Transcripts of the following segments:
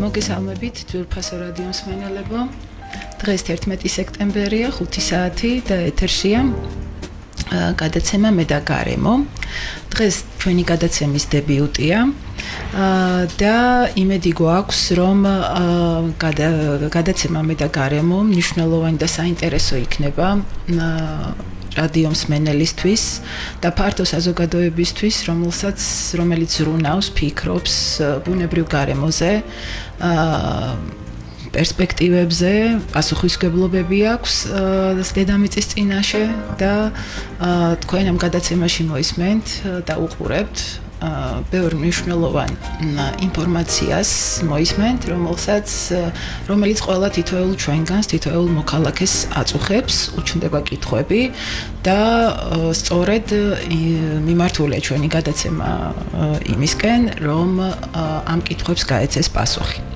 მოგესალმებით ძვირფასო რადიო მსმენელებო. დღეს 11 სექტემბერია 5 საათი და ეთერშია გადაცემა მე და გარემო. დღეს ჩვენი გადაცემის დებიუტია და იმედი გვაქვს რომ გადაცემა მე და გარემო მნიშვნელოვანი და საინტერესო იქნება რადიო მსმენელისთვის და ფართო საზოგადოებისთვის, რომელიც ზრუნავს, ფიქრობს ბუნებრივ გარემოზე, პერსპექტივებზე, პასუხისმგებლობები აქვს დედამიწის წინაშე და თქვენ ამ გადაცემაში მოისმენთ და უყურებთ ბევრ მნიშვნელოვან ინფორმაციას მოისმენთ, რომელიც ყველა თითოეულ ჩვენგანს, თითოეულ მოქალაქეს აწუხებს, უჩნდება კითხვები და სწორედ მიმართულია ჩვენი გადაცემა იმისკენ, რომ ამ კითხვებს გაეცეს პასუხი.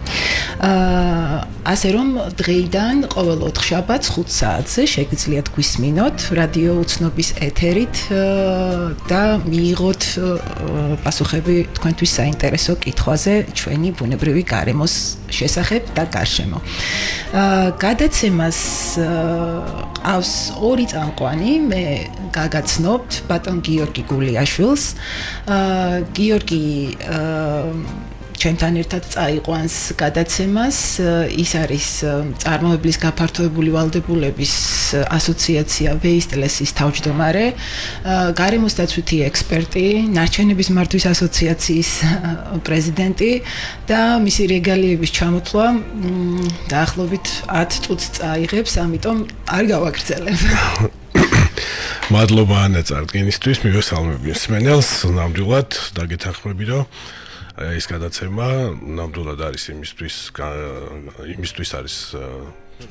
ასე რომ დღეიდან ყოველ 4 შაბათს 5 საათზე შეგიძლიათ გვისმინოთ რადიო უცნობის ეთერით და მიიღოთ პასუხები თქვენთვის საინტერესო კითხვაზე ჩვენი ბუნებრივი გარემოს შესახებ და გარშემო. გადაცემას ყავს ორი წამყვანი, მე გაგაცნობთ ბატონ გიორგი გულიაშვილს. გიორგი ჩვენთან ერთად წაიყვანს გადაცემას. ის არის წარმოებლის გაფართოებული ვალდებულების ასოციაცია ვეისტლესის თავმჯდომარე, გარემოს დაცვითი ექსპერტი, ნარჩენების მართვის ასოციაციის პრეზიდენტი და მისი რეგალიების ჩამოთვლა დაახლოებით 10 წუთს წაიღებს, ამიტომ არ გავაგრძელებ. მადლობა ანა წარდგენისთვის, მივესალმები მსმენელს, ნამდვილად დაგეთანხმები, რომ ეს გადაცემა ნამდვილად არის იმისთვის არის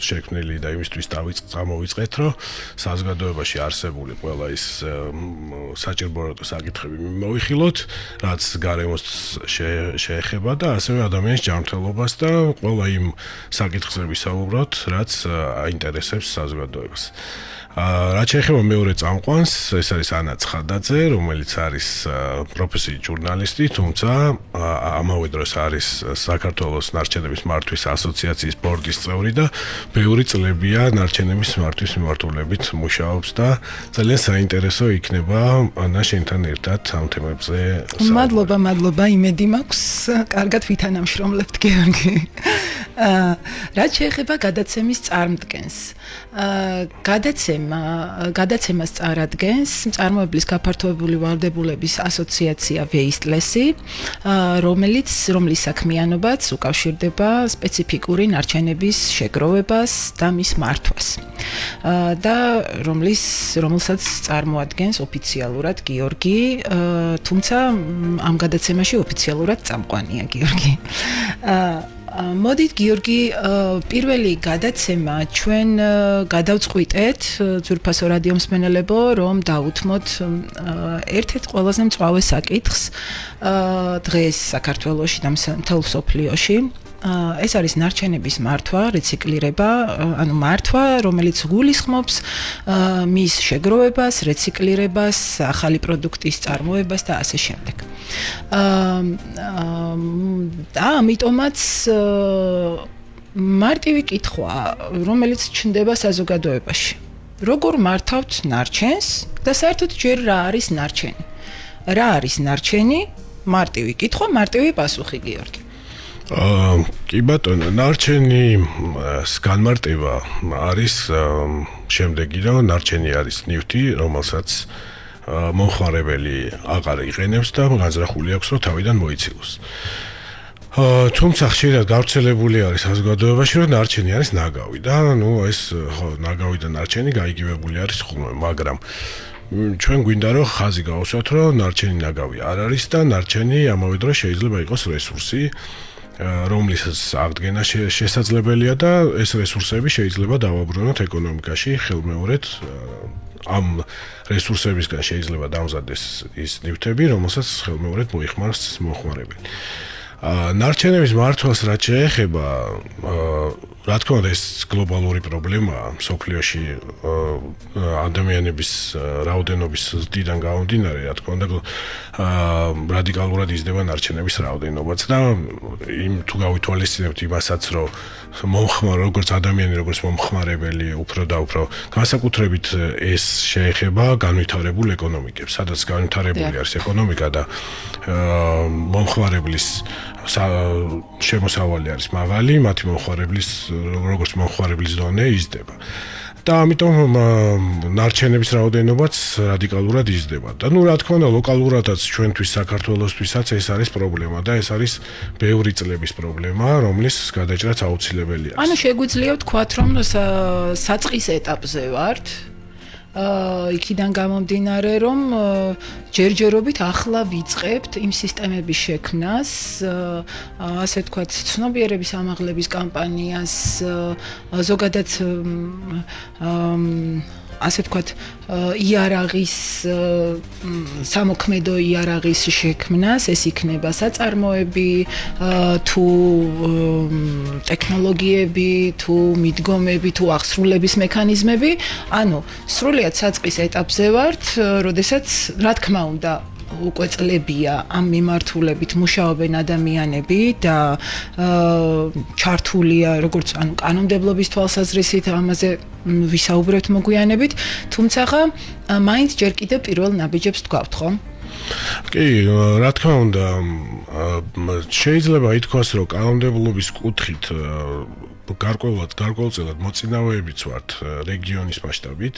შექმნილი და იმისთვის წამოვიწყეთ, რომ საზოგადოებაში არსებული ყველა ის საჭირო საკითხები მოიხილოთ, რაც გარემოს შეეხება და ასევე ადამიანის ჯანმრთელობას და ყველა იმ საკითხებზე ვისაუბროთ, რაც აინტერესებს საზოგადოებას. რაც შეეხება მეორე წამყვანს, ეს არის ანა ცხადაძე, რომელიც არის პროფესიით ჟურნალისტი, თუმცა ამავე დროს არის საქართველოს ნარჩენების მართვის ასოციაციის ბორდის წევრი და ბევრი წლებია ნარჩენების მართვის მიმართულებით მუშაობს და ძალიან საინტერესო იქნება ანა შენთან ერთად ამ თემებზე. მადლობა, იმედი მაქვს, კარგად ვითანამშრომლებთ გიორგი. რაც შეეხება გადაცემის წარმდგენს. გადაცემას წარადგენს წარმოებლის გაფართოებული ვალდებულების ასოციაცია ვეისტლესი, რომლის საქმიანობაც უკავშირდება სპეციფიკური ნარჩენების შეგროვებას და მის მართვას. და რომელსაც წარმოადგენს ოფიციალურად გიორგი, თუმცა ამ გადაცემაში ოფიციალურად წამყვანია გიორგი. მოდით გიორგი, პირველი გადაცემა ჩვენ გადავწყვიტეთ ძვირფასო რადიო მსმენელებო, რომ დაუთმოთ ერთ-ერთ ყველაზე მწვავე საკითხს დღეს საქართველოში და მთელ მსოფლიოში. ეს არის ნარჩენების მართვა, რეციკლირება, ანუ მართვა, რომელიც გულისხმობს მის შეგროვებას, რეციკლირებას, ახალი პროდუქტის წარმოებას და ასე შემდეგ. და ამიტომაც მარტივი კითხვა, რომელიც ჩნდება საზოგადოებაში. როგორ მართავთ ნარჩენს და საერთოდ ჯერ რა არის ნარჩენი? რა არის ნარჩენი? მარტივი კითხვა, მარტივი პასუხი, გიორგი. კი ბატონო, ნარჩენის განმარტება არის შემდეგი, რომ ნარჩენი არის ნივთი, რომელსაც მომხმარებელი აღარ იყენებს და განზრახული აქვს, რომ თავიდან მოიცილოს. თუმცა ხშირად გავრცელებული არის საზოგადოებაში, რომ ნარჩენი არის ნაგავი და ეს ნაგავი და ნარჩენი გაიგივებული არის ხოლმე, მაგრამ ჩვენ გვინდა რომ ხაზი გავუსვათ, რომ ნარჩენი ნაგავი არ არის და ნარჩენი ამავე დროს შეიძლება იყოს რესურსი, რომლისას აღდგენა შესაძლებელია და ეს რესურსები შეიძლება დავაბრუნოთ ეკონომიკაში ხელმეორედ. ამ რესურსებისგან შეიძლება დამზადდეს ის ნივთები, რომელსაც ხელმეორედ მოიხმარს მომხმარებელი. ნარჩენების მართვას რაც შეეხება, რა თქმა უნდა ეს გლობალური პრობლემაა მსოფლიოში ადამიანების რაოდენობის ზრდიდან გამომდინარე, რა თქმა უნდა რადიკალურად იზრდება ნარჩენების რაოდენობაც და თუ გავითვალისწინებთ იმასაც, რომ როგორც ადამიანი, როგორც მომხმარებელი უფრო და უფრო განსაკუთრებით ეს შეეხება განვითარებულ ეკონომიკებს, სადაც განვითარებული არის ეკონომიკა და მომხმარებლის შემოსავალი არის მაღალი, მათი როგორც მომხმარებლის დონე იზრდება. და ამიტომ ნარჩენების რაოდენობაც რადიკალურად იზრდება. და რა თქმა უნდა, ლოკალურადაც ჩვენთვის საქართველოსთვისაც ეს არის პრობლემა და ეს არის ბევრი წლების პრობლემა, რომლის გადაჭრაც აუცილებელი არის. ანუ შეგვიძლია ვთქვათ, რომ საწყის ეტაპზე ვართ. იქიდან გამომდინარე, რომ ჯერჯერობით ახლა ვიწყებთ იმ სისტემების შექმნას, ასე ვთქვათ, ცნობიერების ამაღლების კამპანიას, ზოგადად ასე ვთქვათ, იარაღის სამოქმედო იარაღის შექმნას, ეს იქნება საწარმოები, თუ ტექნოლოგიები, თუ მიდგომები, თუ აღსრულების მექანიზმები, ანუ სრულიად საწყის ეტაპზე ვართ, როდესაც რა თქმა უნდა უკვე წლებია ამ მიმართულებით მუშაობენ ადამიანები და ჩართულია როგორც ანუ კანონმდებლობის თვალსაზრისით ამაზე ვისაუბრებთ მოგვიანებით, თუმცა მაინც ჯერ კიდევ პირველ ნაბიჯებს თქვავთ, ხო? კი, რა თქმა უნდა, შეიძლება ითქვას, რომ კანონმდებლობის კუთხით გარკვეულწილად მოწინავეებიც ვართ რეგიონის მასშტაბით.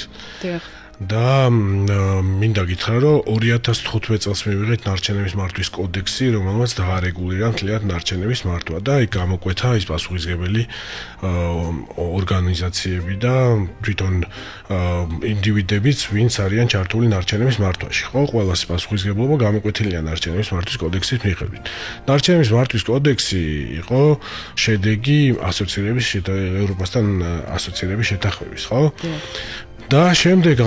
და მინდა გითხრა, რომ 2015 წელს მივიღეთ ნარჩენების მართვის კოდექსი, რომელმაც დაარეგულირა მთლიანად ნარჩენების მართვა და იქ გამოკვეთა ის პასუხისმგებელი ორგანიზაციები და თვითონ ინდივიდებიც, ვინც არიან ჩართული ნარჩენების მართვაში. ხო, ყველას პასუხისმგებლობა გამოკვეთილია ნარჩენების მართვის კოდექსის მიხედვით. ნარჩენების მართვის კოდექსი იყო შედეგი ევროპასთან ასოცირების შეთანხმების, ხო? და შემდეგ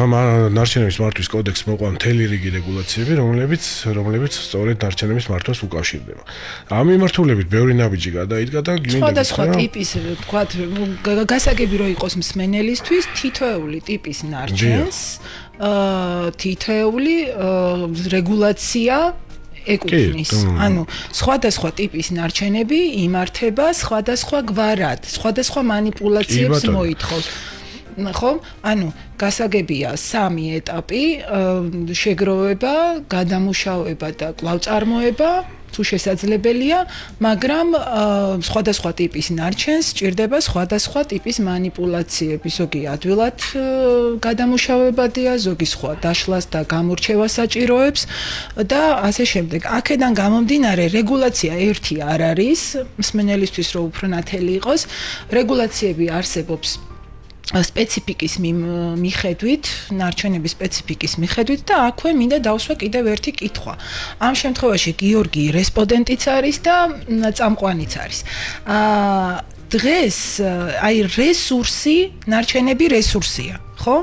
ნარჩენების მართვის კოდექსს მოყვა მთელი რიგი რეგულაციები, რომლებიც სწორედ ნარჩენების მართვას უკავშირდება. ამ მიმართულებით ბევრი ნაბიჯი გადაიდგა და სხვადასხვა ტიპის, თქვათ, გასაგები რო იყოს მსმენელისთვის, თითოეული ტიპის ნარჩენს, თითოეული რეგულაცია ეკუთვნის. ანუ სხვადასხვა ტიპის ნარჩენები იმართება სხვადასხვა გვარად, სხვადასხვა მანიპულაციებს მოითხოვს. ხო? ანუ გასაგებია 3 ეტაპი: შეგროვება, გადამუშავება და კვლავწარმოება, თუ შესაძლებელია, მაგრამ სხვადასხვა ტიპის ნარჩენს სჭირდება სხვადასხვა ტიპის მანიპულაციები. ზოგი ადვილად გადამუშავებადია, ზოგი სხვა დაშლას და გამორჩევას საჭიროებს და ასე შემდეგ. აქედან გამომდინარე, რეგულაცია ერთი არ არის, მსმენელისთვის რომ უფრო ნათელი იყოს, რეგულაციები არსებობს სპეციფიკის მიხედვით, ნარჩენების სპეციფიკის მიხედვით და აქვე მინდა დავსვა კიდევ ერთი კითხვა. ამ შემთხვევაში გიორგი რესპონდენტიც არის და წამყვანიც არის. დღეს აი რესურსი, ნარჩენები რესურსია, ხო?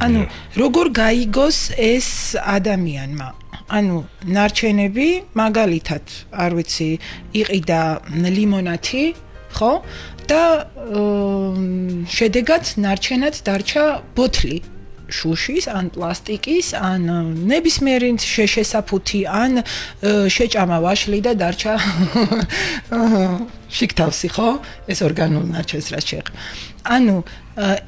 ანუ როგორ გაიგოს ეს ადამიანმა? ანუ ნარჩენები, მაგალითად, არ ვიცი, იყიდა ლიმონათი, ხო? და შედეგად ნარჩენად დარჩა ბოთლი შუშის, ან პლასტიკის, ან ნებისმიერი შესაფუთი, ან შეჭამა ვაშლი და დარჩა შიგთავსი, ხო? ეს ორგანულ ნარჩენს რაც შეეხება. ანუ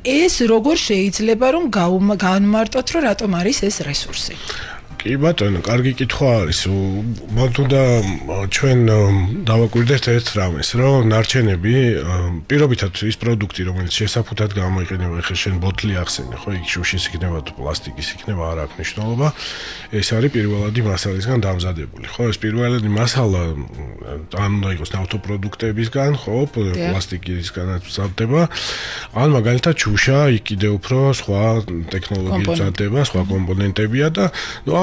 ეს როგორ შეიძლება რომ განმარტოთ, რომ რატომ არის ეს რესურსი? კი ბატონო, კარგი კითხვა არის. მან თუნდა ჩვენ დავაკვირდეთ ერთ რამეს, რომ ნარჩენები პირობითად ის პროდუქტი, რომელიც შესაფუთად გამოიყენება, ხე შენ ბოთლი ახსენე, ხო, იქ შუშის იქნება თუ პლასტიკის იქნება, არ აქვს მნიშვნელობა. ეს არის პირველადი მასალისგან დამზადებული, ხო? ეს პირველადი მასალა ან უნდა იყოს ნავთობპროდუქტებისგან, ხო, პლასტიკისგანაც მზადდება, ან მაგალითად შუშა, იქ კიდევ უფრო სხვა ტექნოლოგიები მზადდება, სხვა კომპონენტებია და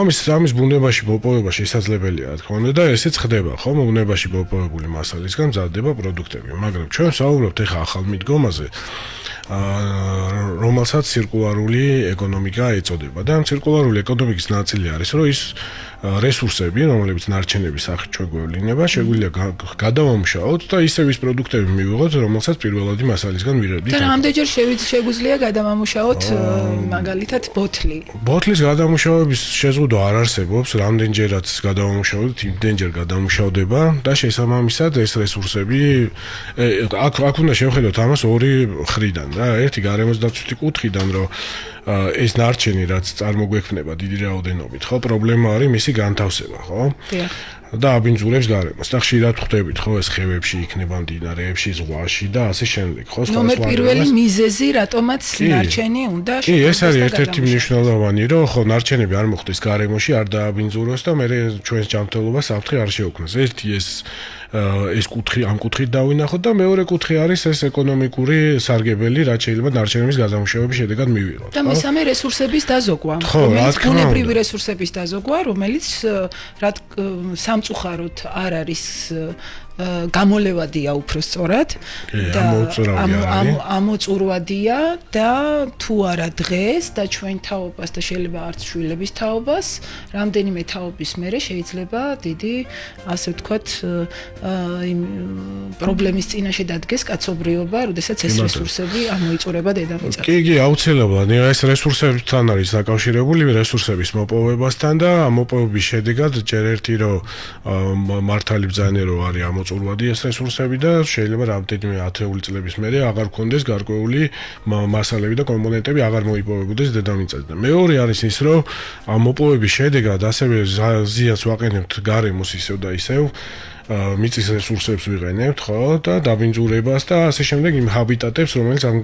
ამის ბუნებაში მოპოვება შესაძლებელია, რა თქმა უნდა, და ესეც ხდება, ხო? ბუნებაში მოპოვებული მასალისგან მზადდება პროდუქტები, მაგრამ ჩვენ ვსაუბრობთ ეხლა ახალ მიდგომაზე, რომელსაც ცირკულარული ეკონომიკა ეწოდება. და ამ ცირკულარული ეკონომიკის ნაწილი არის, რომ ის რესურსები, რომლებიც ნარჩენების სახით ჩვენ გვევლინება, შეგვიძლია გადავამუშავოთ და ისევ ის პროდუქტები მივიღოთ, რომელსაც პირველადი მასალისგან ვიღებდით. და რამდენჯერ შეგვიძლია გადავამუშავოთ მაგალითად ბოთლი? ბოთლის გადამუშავების შეზღუდვა არ არსებობს, რამდენჯერაც გადავამუშავოთ, იმდენჯერ გადამუშავდება და შესაბამისად ეს რესურსები აქ უნდა შევხედოთ ამას ორი მხრიდან რა, ერთი გარემოს დაცვითი კუთხიდან, რომ ეს ნარჩენი რაც წარმოგვექმნება დიდი რაოდენობით, ხო, პრობლემა არის მისი განთავსება, ხო? დიახ. და აბინძურებს გარემოს და ხშირად ხვდებით, ხო, ეს ხევებში იქნება, მდინარეებში, ზღვაში და ასე შემდეგ, ხო? ნომერ პირველი მიზეზი, რატომაც ნარჩენი უნდა კი, ეს არის ერთ-ერთი მნიშვნელოვანი, რომ ხო, ნარჩენები არ მოხდეს გარემოში, არ დააბინძუროს და მე ჩვენს ჯანმრთელობას საფრთხე არ შეუქმნას. ერთი ეს კუთხე ამ კუთხით დავინახოთ და მეორე კუთხე არის ეს ეკონომიკური სარგებელი, რაც შეიძლება ნარჩენების გადამუშავების შედეგად მივიღოთ. და მესამე რესურსების დაზოგვა, რომელიც ბუნებრივი რესურსების დაზოგვა, რომელიც სამწუხაროდ არ არის გამოლევადია უფრო სწორად და ამოწურვადია და თუ არა დღეს და ჩვენ თაობას და შეიძლება არც შვილების თაობას რამდენიმე თაობის მერე შეიძლება დიდი ასე ვთქვათ პრობლემის წინაშე დადგეს კაცობრიობა, როდესაც ეს რესურსები ამოიწურება დედამიწაზე. კი, აუცილებლად ეს რესურსებთან არის დაკავშირებული რესურსების მოპოვებასთან და ამ მოპოვების შედეგად ჯერ ერთი რომ მართალი ბრძანერო არის მოწურვადი ეს რესურსები და შეიძლება რამდენიმე ათეული წლების მერე აღარ გქონდეს გარკვეული მასალები და კომპონენტები აღარ მოიპოვებოდეს დედამიწაზე. და მეორე არის ის, რომ ამ მოპოვების შედეგად ასევე ზიანს ვაყენებთ გარემოს ისევ და ისევ მიწის რესურსებს ვიყენებთ, ხო, და დაბინძურებას და ასე შემდეგ იმ ჰაბიტატებს, რომელიც ამ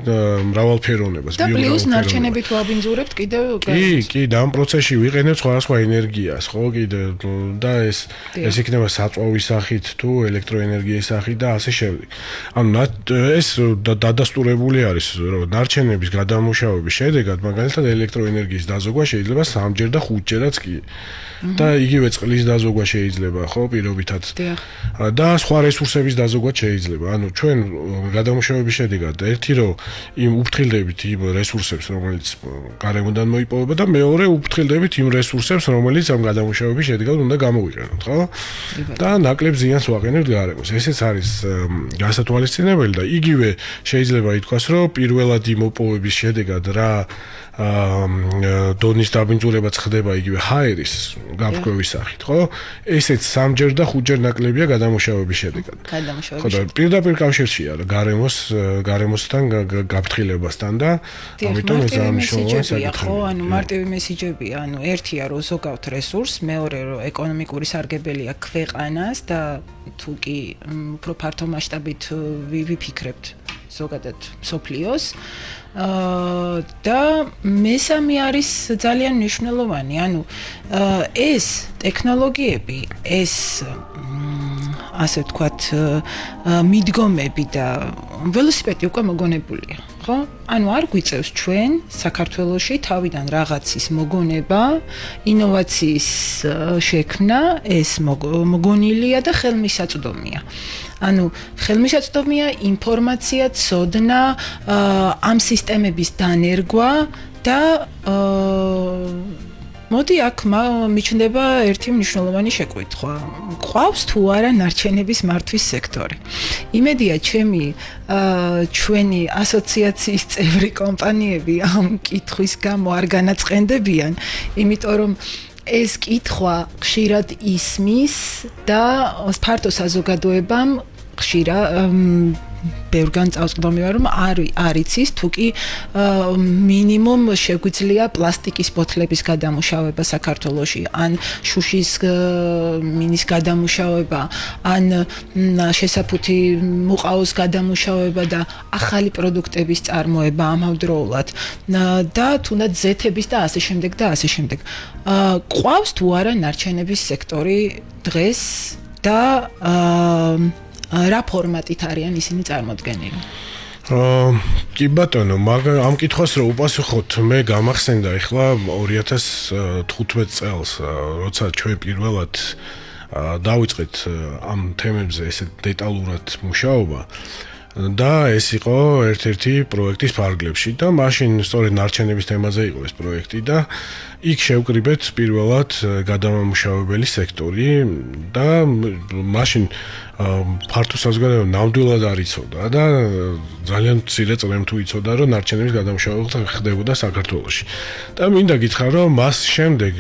მრავალფეროვნებას, და პლუს ნარჩენებით ვაბინძურებთ კიდევ კი, და ამ პროცესში ვიყენებთ სხვადასხვა ენერგიას, ხო, კიდე და ეს იქნება საწვავის სახით თუ ელექტროენერგიის სახით და ასე შემდეგ. ანუ ეს დადასტურებული არის, რომ ნარჩენების გადამუშავების შედეგად მაგალითად ელექტროენერგიის დაზოგვა შეიძლება 3ჯერ და 5ჯერაც კი. და იგივე წყლის დაზოგვა შეიძლება, ხო, პირობითად. და სხვა რესურსების დაზოგვა შეიძლება. ანუ ჩვენ გადამუშავების შედეგად ერთი რომ იმ უფრთხილდებით იმ რესურსებს, რომელიც გარემოდან მოიპოვება და მეორე უფრთხილდებით იმ რესურსებს, რომელიც ამ გადამუშავების შედეგად უნდა გამოვიყენოთ, ხო? და ნაკლებ ზიანს ვაყენებთ გარემოს. ესეც არის გასათვალისწინებელი და იგივე შეიძლება ითქვას, რომ პირველად იმ მოპოვების შედეგად რა დონის დაბინძურებაც ხდება იგივე ჰაერის გაფრქვევის სახით, ხო? ესეც 3ჯერ და 5ჯერ ნაკლებია გადამუშავების შედეგად. ხო, და პირდაპირ კავშირშია გარემოსთან გაფრთხილებასთან და ამიტომ ეს მნიშვნელოვანი საკითხია. ხო, ანუ მარტივი მესიჯებია, ანუ ერთია რომ ზოგავთ რესურს, მეორე რომ ეკონომიკური სარგებელია ქვეყანას და თუ კი უფრო ფართო მასშტაბით ვიფიქრებთ ზოგადად სოფლიოს და მესამე არის ძალიან მნიშვნელოვანი, ანუ ეს ტექნოლოგიები, ეს ასე ვთქვათ მიდგომები და ველოსიპედი უკვე მოგონებულია, ხო? ანუ არ გვიწევს ჩვენ საქართველოში თავიდან რაღაცის მოგონება, ინოვაციის შექმნა, ეს მოგონილია და ხელმისაწვდომია. ანუ ხელმისაწვდომია ინფორმაცია, ცოდნა, ამ სისტემების დანერგვა და მოდი აქ მიჩნდება ერთი მნიშვნელოვანი შეკითხვა. ყავს თუ არა ნარჩენების მართვის სექტორი? იმედია ჩვენი ასოციაციის წევრი კომპანიები ამ კითხვის გამო არ განაწყენდებიან, იმიტომ რომ ეს კითხვა ხშირად ისმის და ფართო საზოგადოებამ ხშირად ბევრგან წავწყდომი ვარ, რომ არ იცის, თუ კი მინიმუმ შეგვიძლია პლასტიკის ბოთლების გადამუშავება საქართველოში, ან შუშის მინის გადამუშავება, ან შესაფუთი მუყაოს გადამუშავება და ახალი პროდუქტების წარმოება ამავდროულად და თუნდაც ზეთების და ასე შემდეგ და ასე შემდეგ. ყავს თუ არა ნარჩენების სექტორი დღეს და რა ფორმატით არიან ისინი წარმოდგენილი? კი ბატონო, ამ კითხვას რო უპასუხოთ, მე გამახსენდა ახლა 2015 წელს, როცა ჩვენ პირველად დავიწყეთ ამ თემებზე ესე დეტალურად მუშაობა. და ეს იყო ერთ-ერთი პროექტის ფარგლებში და მაშინ სწორედ ნარჩენების თემაზე იყო ეს პროექტი და იქ შევკრიბეთ პირველად გადამამუშავებელი სექტორი და მაშინ ფართო საზოგადოება ნამდვილად არ იცოდა და ძალიან მცირე წრემ თუ იცოდა რომ ნარჩენების გადამამუშავება ხდებოდა საქართველოში. და მინდა გითხრა რომ მას შემდეგ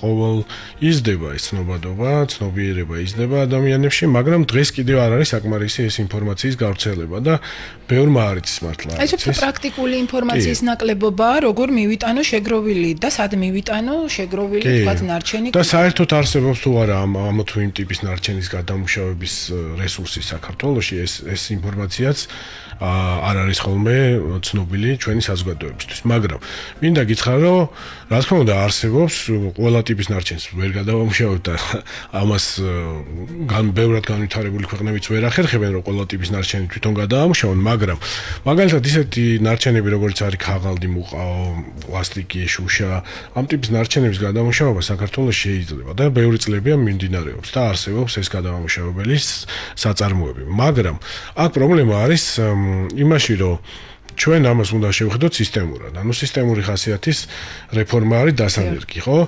ყოველ იზრდება ეს ცნობადობა, ცნობიერება იზრდება ადამიანებში, მაგრამ დღეს კიდევ არ არის საკმარისი ეს ინფორმაციის გავრცელება და ბევრმა არ იცის მართლა. ეს უფრო პრაქტიკული ინფორმაციის ნაკლებობაა, როგორ მივიტანო შეგროვილი და სად მივიტანო შეგროვილი თქვათ ნარჩენი. და საერთოდ არსებობს თუ არა ამ თუ იმ ტიპის ნარჩენის გადამუშავების რესურსი საქართველოში, ეს ინფორმაციაც არ არის ხოლმე ცნობილი ჩვენი საზოგადოებისთვის. მაგრამ მინდა გითხრა, რომ რა თქმა უნდა არსებობს ყველა ტიპის ნარჩენს ვერ გადავამუშავებთ და ამას ბევრად განვითარებული ქვეყნებიც ვერ ახერხებენ, რომ ყველა ტიპის ნარჩენი თვითონ გადაამუშავონ, მაგრამ მაგალითად ისეთი ნარჩენები, როგორც არის ქაღალდი, მუყაო, პლასტიკი, შუშა, ამ ტიპის ნარჩენების გადამუშავება საქართველოს შეიძლება და ბევრი წლებია მიმდინარეობს და არსებობს ეს გადამამუშავებელი საწარმოები. მაგრამ აქ პრობლემა არის იმაში, რომ ჩვენ ამას უნდა შევხედოთ სისტემურად. ანუ სისტემური ხასიათის რეფორმა არის დასანერგი, ხო?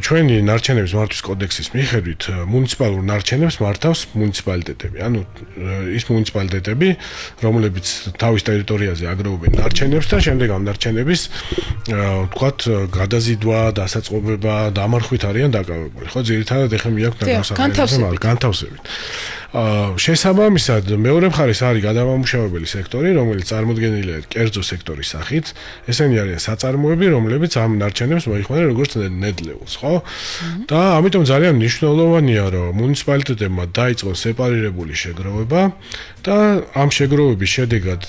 ჩვენი ნარჩენების მართვის კოდექსის მიხედვით მუნიციპალურ ნარჩენებს მართავს მუნიციპალიტეტები. ანუ ის მუნიციპალიტეტები, რომლებიც თავის ტერიტორიაზე აგროვებენ ნარჩენებს და შემდეგ ამ ნარჩენების ვთქვათ, გადაზიდვა, დასაწყობება, დამარხვით არიან დაკავებული. ხო, ძირითადად ეხლა მიაქვს განთავსებით. შესაბამისად, მეორე მხარეს არის გადამამუშავებელი სექტორი, რომელიც წარმოდგენილია კერძო სექტორის სახით. ესენი არიან საწარმოები, რომლებიც ამ ნარჩენებს მოიხმარენ როგორც ნედლეულს, ხო? და ამიტომ ძალიან მნიშვნელოვანია, რომ მუნიციპალიტეტებმა დაიწყოს სეპარირებული შეგროვება და ამ შეგროვების შედეგად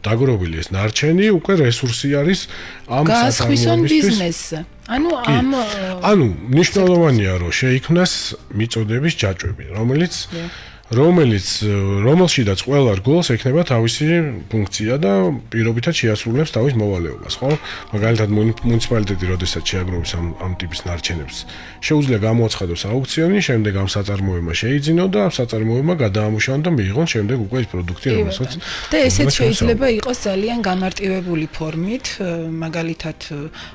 დაგროვილი ეს ნარჩენი უკვე რესურსი არის ამ საწარმოებისთვის. ანუ მნიშვნელოვანია, რომ შეიქმნას მიწოდების ჯაჭვები, რომელშიდაც ყველა რგოლს ექნება თავისი ფუნქცია და პირობითად შეასრულებს თავის მოვალეობას, ხო? მაგალითად მუნიციპალიტეტი როდესაც შეაგროვებს ამ ტიპის ნარჩენებს, შეუძლია გამოაცხადოს აუქციონი, შემდეგ ამ საწარმოებმა შეიძინო და ამ საწარმოებმა გადაამუშავონ და მიიღონ შემდეგ უკვე ის პროდუქტი, რომელსაც და ესეც შეიძლება იყოს ძალიან გამარტივებული ფორმით, მაგალითად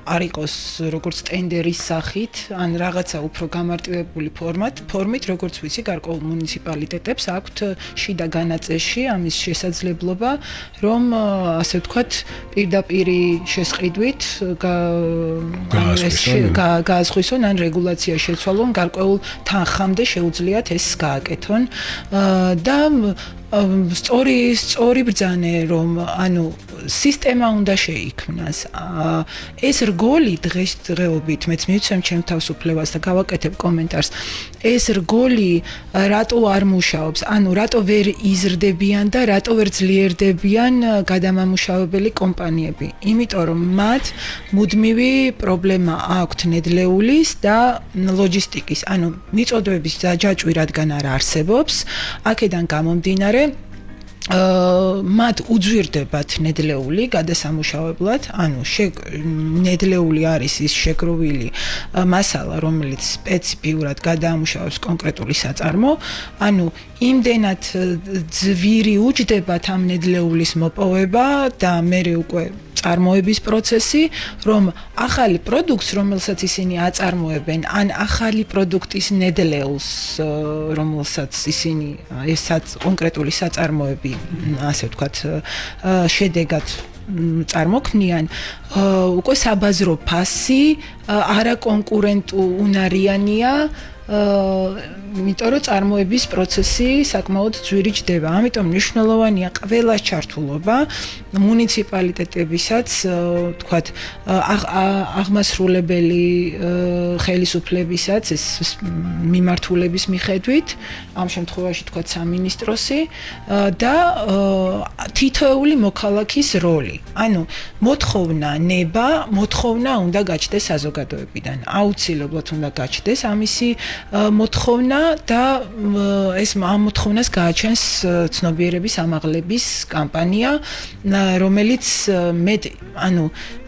არ იყოს როგორც ტენდერის სახით, ან რაღაცა უფრო გამარტივებული ფორმით, როგორც ვიცი, გარკვეულ მუნიციპალიტეტს აქვთ შიდა განაწესში ამის შესაძლებლობა, რომ ასე ვთქვათ, პირდაპირი შესყიდვით გააზღვისონ ან რეგულაცია შეცვალონ, გარკვეულ თანხამდე შეუძლიათ ეს გააკეთონ და სწორი ბრძანე, რომ ანუ სისტემა უნდა შეიქმნას. ეს რგოლი დღესდღეობით მეც მივცემ ჩემ თავისუფლებას და გავაკეთებ კომენტარს. ეს რგოლი რატო არ მუშაობს? ანუ რატო ვერ იზრდებიან და რატო ვერ ძლიერდებიან გადამამუშავებელი კომპანიები? იმიტომ რომ მათ მუდმივი პრობლემა აქვთ ნედლეულის და ლოჯისტიკის, ანუ მიწოდების ჯაჭვი რადგან არ არსებობს, აქედან გამომდინარე მათ უძვირდებათ ნედლეული გადასამუშავებლად, ანუ ნედლეული არის ის შეგროვილი მასალა, რომელიც სპეციფიურად გადაამუშავებს კონკრეტული საწარმო, ანუ იმდენად ძვირი უჯდებათ ამ ნედლეულის მოპოვება და მერე უკვე წარმოების პროცესი, რომ ახალი პროდუქტს, რომელსაც ისინი აწარმოებენ, ან ახალი პროდუქტის ნედლეულს, რომელსაც ისინი ესაც კონკრეტული საწარმოები, ასე ვთქვათ, შედეგად წარმოქმნიან, უკვე საბაზრო ფასი არაკონკურენტუნარიანია, იმიტომ რომ წარმოების პროცესი საკმაოდ ძვირი ჯდება. ამიტომ მნიშვნელოვანია ყველა ჩართულობა მუნიციპალიტეტებისაც, თქვათ, აღმასრულებელი ხელისუფლებისაც, ეს მიმართულების მიხედვით, ამ შემთხვევაში თქვათ სამინისტროსი და თითოეული მოქალაქის როლი. ანუ მოთხოვნა უნდა გაჩნდეს საზოგადოებიდან. აუცილებლად უნდა გაჩნდეს ამისი მოთხოვნა და ეს ამ მოთხოვნას გააჩენს ცნობიერების ამაღლების კამპანია, რომელიც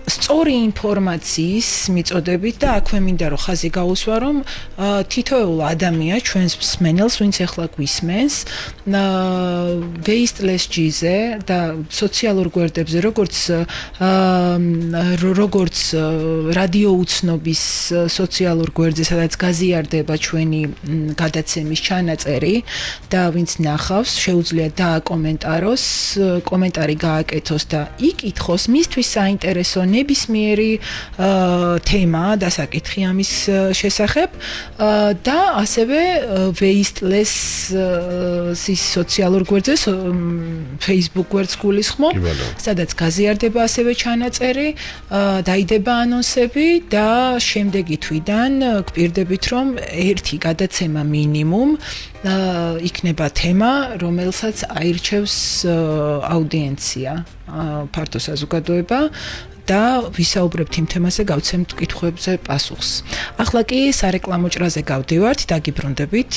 სწორი ინფორმაციის მიწოდებით და აქვე მინდა რომ ხაზი გაუსვა რომ თითოეულ ადამიანს ჩვენს მსმენელს ვინც ახლა გვისმენს waste.less-ზე და სოციალურ გვერდებზე როგორც რადიო უცნობის სოციალურ გვერდზე სადაც გაზიარდება ჩვენი გადაცემის ჩანაწერი და ვინც ნახავს შეუძლია დააკომენტაროს კომენტარი გააკეთოს და იკითხოს მისთვის საინტერესო ნებისმიერი თემა და საკითხი ამის შესახებ და ასევე waste.less-ის სოციალურ გვერდზე Facebook გვერდს გულისხმობ სადაც გაზიარდება ასევე ჩანაწერი დაიდება ანონსები და შემდეგი თვიდან გვპირდებით რომ ერთი გადაცემა მინიმუმ იქნება თემა რომელსაც აირჩევს აუდიენცია ფართო საზოგადოება და ვისაუბრებთ იმ თემაზე გავცემთ კითხვებზე პასუხს. ახლა კი სარეკლამო ჭრაზე გავდივართ, დაგიბრუნდებით.